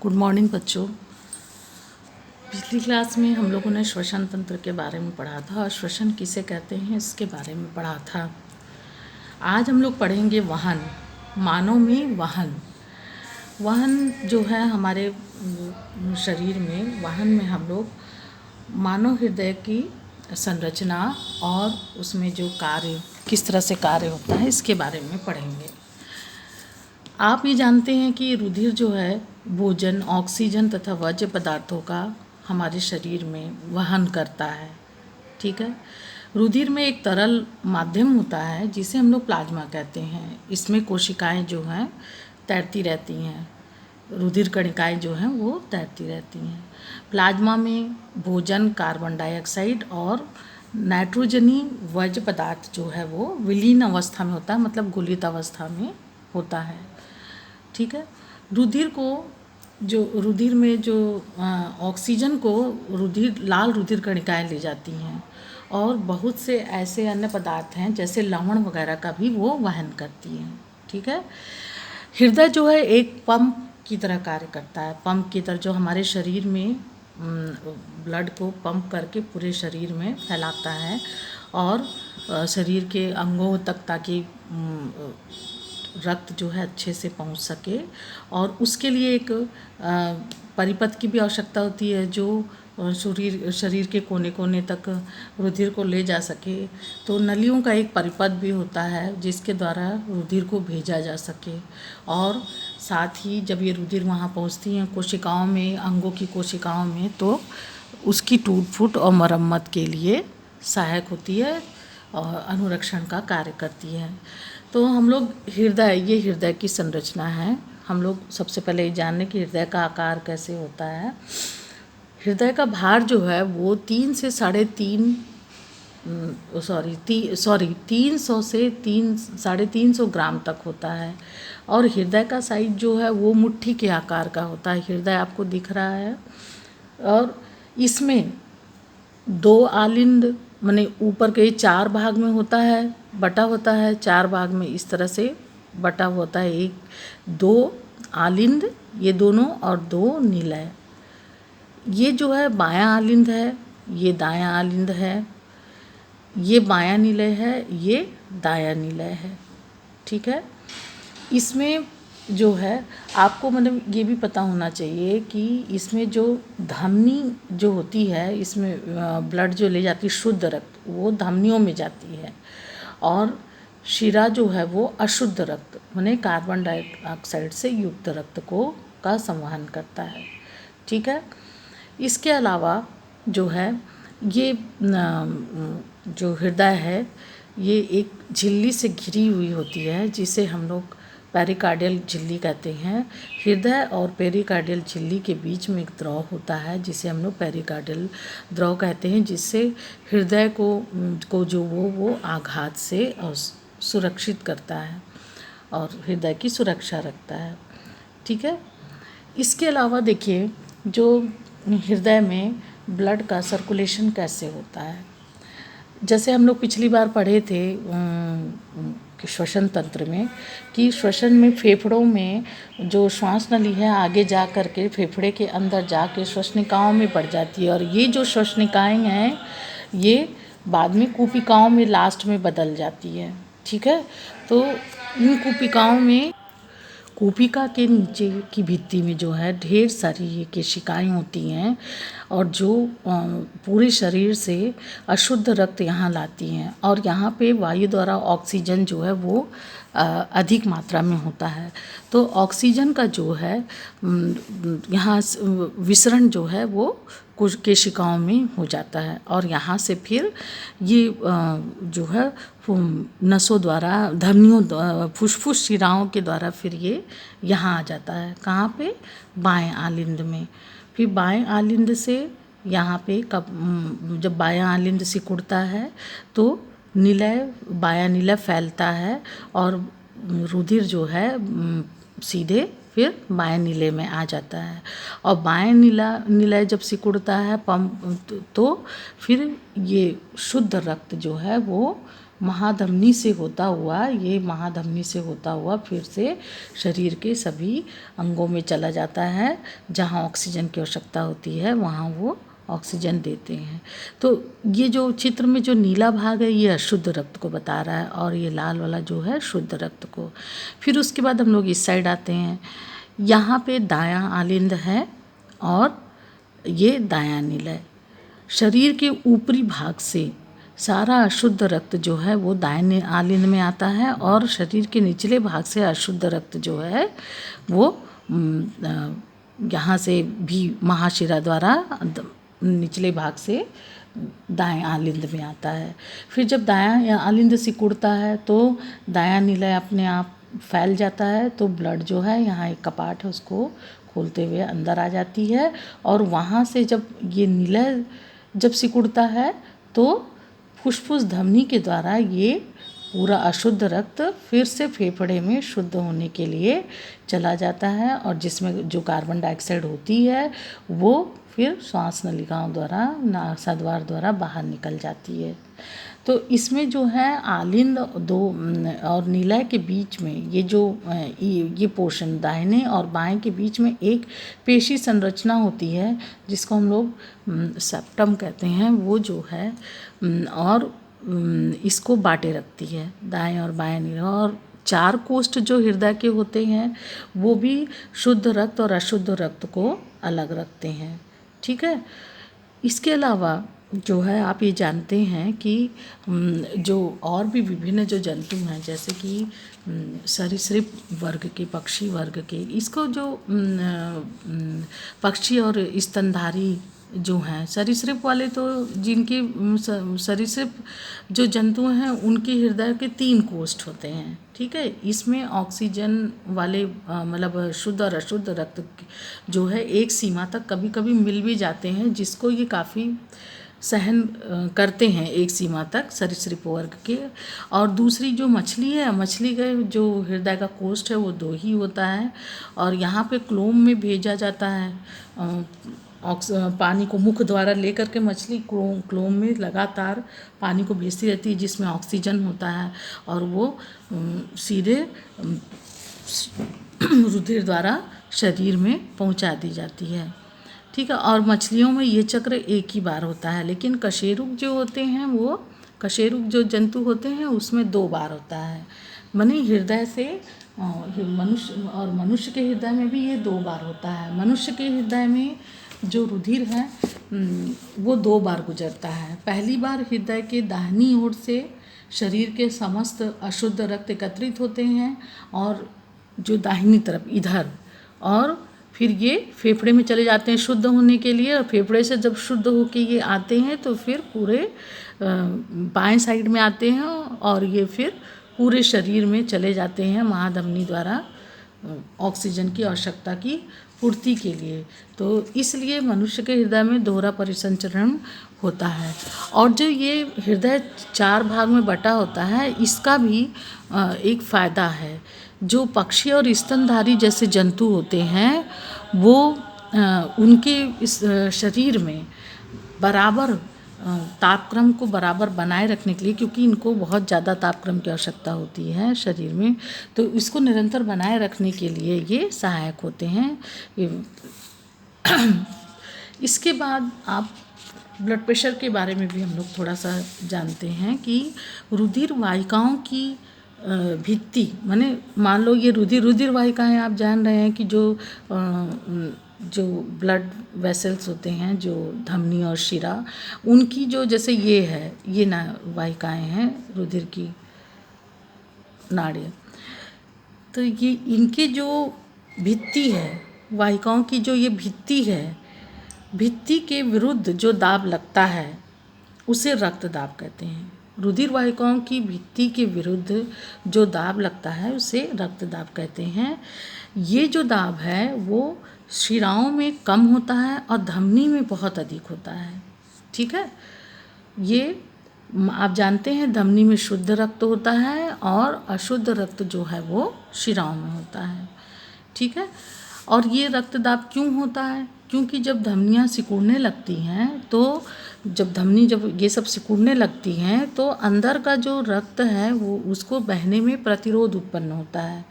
Good morning बच्चों। पिछली class में हम लोगों ने श्वसन तंत्र के बारे में पढ़ा था और श्वसन किसे कहते हैं इसके बारे में पढ़ा था। आज हम लोग पढ़ेंगे वहन। मानव में वहन जो है हमारे शरीर में, वहन में हम लोग मानव हृदय की संरचना और उसमें जो कार्य, किस तरह से कार्य होता है, इसके बारे में पढ़ेंगे। आप ये जानते हैं कि रुधिर जो है भोजन, ऑक्सीजन तथा वर्ज्य पदार्थों का हमारे शरीर में वहन करता है। ठीक है। रुधिर में एक तरल माध्यम होता है जिसे हम लोग प्लाज्मा कहते हैं। इसमें कोशिकाएं जो हैं तैरती रहती हैं, रुधिर कणिकाएं जो हैं वो तैरती रहती हैं। प्लाज्मा में भोजन, कार्बन डाइऑक्साइड और नाइट्रोजनी वर्ज्य पदार्थ जो है वो विलीन अवस्था में होता है, मतलब गुलित अवस्था में होता है। ठीक है। रुधिर में जो ऑक्सीजन को लाल रुधिर कणिकाएं ले जाती हैं और बहुत से ऐसे अन्य पदार्थ हैं जैसे लवण वगैरह का भी वो वहन करती हैं। ठीक है। हृदय जो है एक पंप की तरह कार्य करता है। पंप की तरह जो हमारे शरीर में ब्लड को पंप करके पूरे शरीर में फैलाता है और शरीर के अंगों तक, ताकि रक्त जो है अच्छे से पहुंच सके। और उसके लिए एक परिपथ की भी आवश्यकता होती है जो शरीर के कोने कोने तक रुधिर को ले जा सके। तो नलियों का एक परिपथ भी होता है जिसके द्वारा रुधिर को भेजा जा सके। और साथ ही जब ये रुधिर वहाँ पहुँचती हैं कोशिकाओं में, अंगों की कोशिकाओं में, तो उसकी टूट फूट और मरम्मत के लिए सहायक होती है और अनुरक्षण का कार्य करती है। तो हम लोग ये हृदय की संरचना है। हम लोग सबसे पहले ये जानने कि हृदय का आकार कैसे होता है। हृदय का भार जो है वो 300 से 350 ग्राम तक होता है। और हृदय का साइज जो है वो मुट्ठी के आकार का होता है। हृदय आपको दिख रहा है और इसमें 2 आलिंद, माने ऊपर के 4 भाग में बटा होता है। 4 भाग में इस तरह से बटा होता है। 2 आलिंद ये दोनों और 2 निलय। ये जो है बायां आलिंद है, ये दायां आलिंद है, ये बायां निलय है, ये दायां निलय है। ठीक है। इसमें जो है आपको मतलब ये भी पता होना चाहिए कि इसमें जो धमनी जो होती है, इसमें ब्लड जो ले जाती है शुद्ध रक्त, वो धमनियों में जाती है। और शिरा जो है वो अशुद्ध रक्त, माने कार्बन डाइऑक्साइड से युक्त रक्त का संवहन करता है। ठीक है। इसके अलावा जो है ये जो हृदय है ये एक झिल्ली से घिरी हुई होती है जिसे हम लोग पेरिकार्डियल झिल्ली कहते हैं। हृदय और पेरिकार्डियल झिल्ली के बीच में एक द्रव होता है जिसे हम लोग पेरिकार्डियल द्रव कहते हैं, जिससे हृदय को जो वो आघात से सुरक्षित करता है और हृदय की सुरक्षा रखता है। ठीक है। इसके अलावा देखिए जो हृदय में ब्लड का सर्कुलेशन कैसे होता है। जैसे हम लोग पिछली बार पढ़े थे कि श्वसन तंत्र में, कि श्वसन में फेफड़ों में जो श्वास नली है आगे जा कर के फेफड़े के अंदर जाके श्वसनिकाओं में पड़ जाती है। और ये जो श्वसनिकाएं हैं ये बाद में कूपिकाओं में लास्ट में बदल जाती है। ठीक है। तो इन कूपिका के नीचे की भित्ति में जो है ढेर सारी ये केशिकाएं होती हैं और जो पूरे शरीर से अशुद्ध रक्त यहाँ लाती हैं। और यहाँ पे वायु द्वारा ऑक्सीजन जो है वो अधिक मात्रा में होता है। तो ऑक्सीजन का जो है यहाँ विसरण जो है वो कुछ केशिकाओं में हो जाता है और यहाँ से फिर ये जो है नसों द्वारा, धमनियों, फुसफुस शिराओं के द्वारा फिर ये यहाँ आ जाता है। कहाँ पे? बाएं आलिंद में। फिर बाएं आलिंद से यहाँ पे जब बायां आलिंद सिकुड़ता है तो बायां निलय फैलता है और रुधिर जो है सीधे फिर बाएं नीले में आ जाता है। और बाएं निलय जब सिकुड़ता है पंप तो फिर ये शुद्ध रक्त जो है वो महाधमनी से होता हुआ, ये महाधमनी से होता हुआ फिर से शरीर के सभी अंगों में चला जाता है। जहाँ ऑक्सीजन की आवश्यकता होती है वहाँ वो ऑक्सीजन देते हैं। तो ये जो चित्र में जो नीला भाग है ये अशुद्ध रक्त को बता रहा है, और ये लाल वाला जो है शुद्ध रक्त को। फिर उसके बाद हम लोग इस साइड आते हैं। यहाँ पे दायां आलिंद है और ये दायां निलय। शरीर के ऊपरी भाग से सारा अशुद्ध रक्त जो है वो दाहिने आलिंद में आता है, और शरीर के निचले भाग से अशुद्ध रक्त जो है वो यहाँ से भी महाशिरा द्वारा निचले भाग से दाएं आलिंद में आता है। फिर जब दायां आलिंद सिकुड़ता है तो दायां निलय अपने आप फैल जाता है, तो ब्लड जो है, यहाँ एक कपाट है उसको खोलते हुए अंदर आ जाती है, और वहाँ से जब ये निलय जब सिकुड़ता है तो फुसफुस धमनी के द्वारा ये पूरा अशुद्ध रक्त फिर से फेफड़े में शुद्ध होने के लिए चला जाता है, और जिसमें जो कार्बन डाइऑक्साइड होती है वो फिर श्वास नलिकाओं द्वारा, नासाद्वार द्वारा बाहर निकल जाती है। तो इसमें जो है आलिंद दो और निलय के बीच में ये जो ये पोर्शन दाहिने और बाएं के बीच में एक पेशी संरचना होती है जिसको हम लोग सेप्टम कहते हैं, वो जो है और इसको बांटे रखती है दाएं और बाएं निलय। और 4 कोष्ठ जो हृदय के होते हैं वो भी शुद्ध रक्त और अशुद्ध रक्त को अलग रखते हैं। ठीक है। इसके अलावा जो है आप ये जानते हैं कि जो और भी विभिन्न जो जंतु हैं, जैसे कि सरीसृप वर्ग के, पक्षी वर्ग के, इसको जो पक्षी और स्तनधारी जो हैं, सरीसृप वाले तो जिनके सरीसृप जो जंतु हैं उनके हृदय के 3 कोष्ठ होते हैं। ठीक है। इसमें ऑक्सीजन वाले मतलब शुद्ध और अशुद्ध रक्त जो है एक सीमा तक कभी कभी मिल भी जाते हैं, जिसको ये काफ़ी सहन करते हैं एक सीमा तक सरीसृप वर्ग के। और दूसरी जो मछली है, मछली का जो हृदय का कोष्ठ है वो 2 ही होता है, और यहाँ पे क्लोम में भेजा जाता है पानी को मुख द्वारा लेकर के मछली क्लोम में लगातार पानी को भेजती रहती है, जिसमें ऑक्सीजन होता है, और वो सीधे रुधिर द्वारा शरीर में पहुंचा दी जाती है। ठीक है। और मछलियों में ये चक्र एक ही बार होता है, लेकिन कशेरुक जो होते हैं, वो कशेरुक जो जंतु होते हैं उसमें 2 बार होता है। माने हृदय से मनुष्य के हृदय में भी ये 2 बार होता है। मनुष्य के हृदय में जो रुधिर है वो 2 बार गुजरता है। पहली बार हृदय के दाहिनी ओर से शरीर के समस्त अशुद्ध रक्त एकत्रित होते हैं, और जो दाहिनी तरफ इधर, और फिर ये फेफड़े में चले जाते हैं शुद्ध होने के लिए, और फेफड़े से जब शुद्ध होके ये आते हैं तो फिर पूरे बाएं साइड में आते हैं, और ये फिर पूरे शरीर में चले जाते हैं महाधमनी द्वारा ऑक्सीजन की आवश्यकता की पूर्ति के लिए। तो इसलिए मनुष्य के हृदय में दोहरा परिसंचरण होता है। और जो ये हृदय 4 भाग में बटा होता है, इसका भी एक फ़ायदा है। जो पक्षी और स्तनधारी जैसे जंतु होते हैं वो उनके इस शरीर में बराबर तापक्रम को बराबर बनाए रखने के लिए, क्योंकि इनको बहुत ज़्यादा तापक्रम की आवश्यकता होती है शरीर में, तो इसको निरंतर बनाए रखने के लिए ये सहायक होते हैं। इसके बाद आप ब्लड प्रेशर के बारे में भी हम लोग थोड़ा सा जानते हैं कि रुधिर वाहिकाओं की भित्ति, माने मान लो ये रुधिर वाहिकाएं आप जान रहे हैं कि जो ब्लड वेसल्स होते हैं, जो धमनी और शिरा, उनकी जो जैसे ये है, ये ना वाहिकाएं हैं रुधिर की नाड़ी, तो ये इनके जो भित्ति है, वाहिकाओं की जो ये भित्ति है, भित्ति के विरुद्ध जो दाब लगता है उसे रक्त दाब कहते हैं। रुधिर वाहिकाओं की भित्ति के विरुद्ध जो दाब लगता है उसे रक्त दाब कहते हैं। ये जो दाब है वो शिराओं में कम होता है और धमनी में बहुत अधिक होता है। ठीक है। ये आप जानते हैं धमनी में शुद्ध रक्त होता है और अशुद्ध रक्त जो है वो शिराओं में होता है। ठीक है। और ये रक्तदाब क्यों होता है? क्योंकि जब धमनियाँ सिकुड़ने लगती हैं तो जब ये सब सिकुड़ने लगती हैं तो अंदर का जो रक्त है वो उसको बहने में प्रतिरोध उत्पन्न होता है,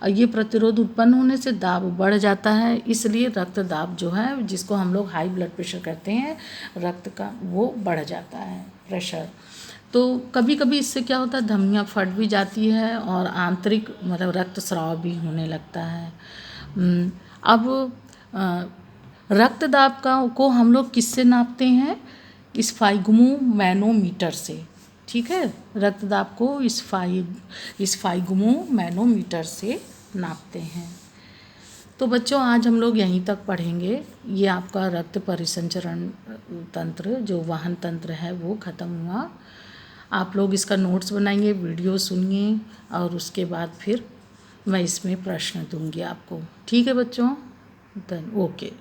और ये प्रतिरोध उत्पन्न होने से दाब बढ़ जाता है। इसलिए रक्तदाब जो है, जिसको हम लोग हाई ब्लड प्रेशर कहते हैं, रक्त का वो बढ़ जाता है प्रेशर। तो कभी कभी इससे क्या होता है, धमनियाँ फट भी जाती है और आंतरिक मतलब रक्तस्राव भी होने लगता है। अब रक्तदाब को हम लोग किससे नापते हैं? स्फाइगमोमैनोमीटर से। ठीक है, रक्तदाब को स्फाइगमोमैनोमीटर से नापते हैं। तो बच्चों आज हम लोग यहीं तक पढ़ेंगे। ये आपका रक्त परिसंचरण तंत्र जो वाहन तंत्र है वो ख़त्म हुआ। आप लोग इसका नोट्स बनाइए, वीडियो सुनिए और उसके बाद फिर मैं इसमें प्रश्न दूंगी आपको। ठीक है बच्चों, ओके।